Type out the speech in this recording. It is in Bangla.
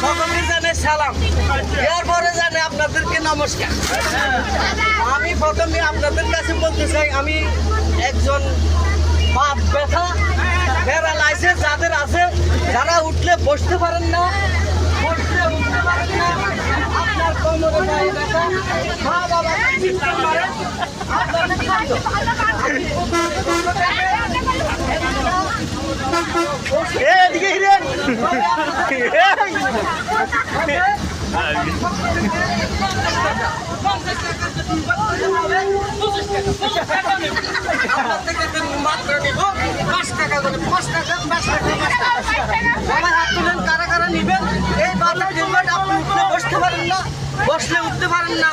সকলকে জানে সালাম, এরপরে জানে আপনাদেরকে নমস্কার। আমি প্রথমে আপনাদের কাছে বলতে চাই, আমি একজন বাত ব্যথা প্যারালাইসিস যাদের আছে, যারা উঠলে বসতে পারেন না, বসলে উঠতে পারেন না, আপনার কোমরে পায়ে ব্যথা, মা বাবা চিন্তা করেন, আপনার এদিকে হিরেন মাত্র নিব 5 টাকা করে, 5 টাকা 5 টাকা। সবাই হাত তুলেন, কারা কারা নিবেন? এই বাজার আপনি উঠলে বসতে পারেন না, বসলে উঠতে পারেন না,